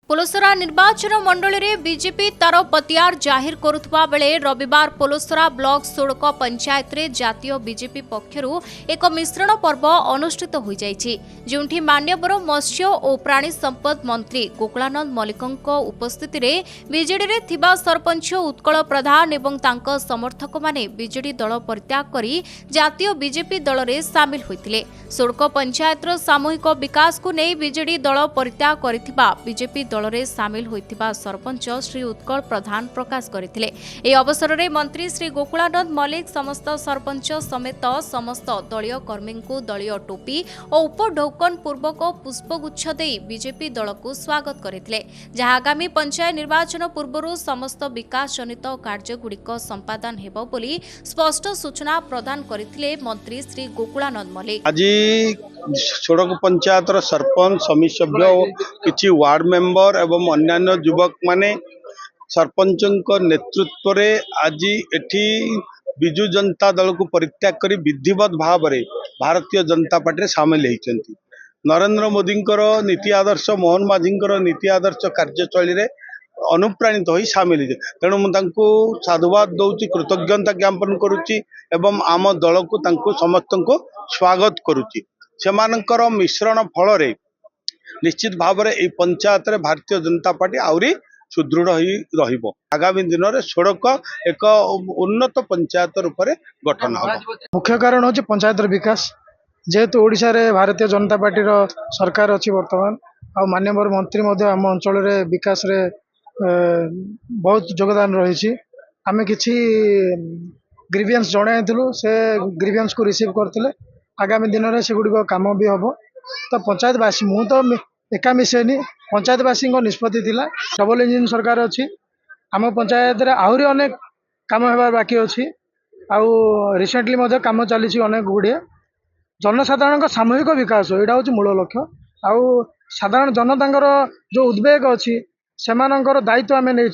पोलोसरा निर्वाचन मंडल में बीजेपी तार पतियार जाहिर करुवा बेले रविवार पोलोसरा ब्लॉक सोड़क पंचायत रे जातीय बीजेपी पक्षर एक मिश्रण पर्व अनुष्ठित हो जोठी मान्यवर मत्स्य और प्राणी संपद मंत्री गोकुलानंद मल्लिक उपस्थिति रे बीजेडी रे थिबा सरपंच उत्कल प्रधान एवं तांको समर्थक माने बीजेडी दल परित्याग करी जातीय बीजेपी दल रे सामिल होइतिले। सोड़क पंचायत सामूहिक विकास को नहीं बीजेडी दल परित्याग करिथिबा बीजेपी दल रे सामिल होइथिबा सरपंच श्री उत्कल प्रधान प्रकाश करथिले। ए अवसर रे मंत्री श्री गोकुलानंद मल्लिक समस्त सरपंच समेत समस्त दलीय कर्मी को दलीय टोपी और उपढौकन पूर्वक पुष्पगुच्छ दे बीजेपी दल को स्वागत करथिले, जहां आगामी पंचायत निर्वाचन पूर्व समस्त विकास जनित कार्यगुड़िक संपादन हेबो बोली स्पष्ट सूचना प्रदान करथिले मंत्री श्री गोकुलानंद मल्लिक। आज सोड़क पंचायत सरपंच समिति सभ्य किछि वार्ड मेंबर एवं अन्यान्य युवक माने सरपंच नेतृत्व रे आज एठी विजु जनता दल को परित्याग करी विधिवत भाव में भारतीय जनता पार्टी सामिल होती। नरेंद्र मोदी नीति आदर्श मोहन माझी नीति आदर्श कार्यशैली रे अनुप्राणित हो सामिल होते। तेणु मुझे साधुवाद दौची, कृतज्ञता ज्ञापन करुच्ची एवं आम दल को समस्त को स्वागत करुच्ची। सेमानकर मिश्रण फल रे निश्चित भाव में पंचायत रे भारतीय जनता पार्टी आउरी सुदृढ़ हो आगामी दिन में सोड़क एक उन्नत पंचायत रूप में गठन हो। मुख्य कारण हूँ पंचायत विकास, जेहेतु ओडिशा रे भारतीय जनता पार्टी सरकार अच्छी बर्तमान आ माननीय मंत्री आम अंचल विकास रे बहुत योगदान रही। आम कि ग्रीवियंस जन से ग्रीवियंस को रिसीव करते आगामी दिन में सेगुड़ कम भी हम। तो पंचायतवासी मु तो एका मिसेनी पंचायतवासी निष्पत्ति थिला। डबल इंजिन सरकार अच्छी आम पंचायत रे आहरी अनेक काम होबार बाकी अच्छी। आउ रिसेंटली कम चली अनेक गुड़े जनसाधारण सामूहिक विकास यहाँ हूँ मूल लक्ष्य। आउ साधारण जनता जो उद्वेग अच्छी से दायित्व आम नहीं।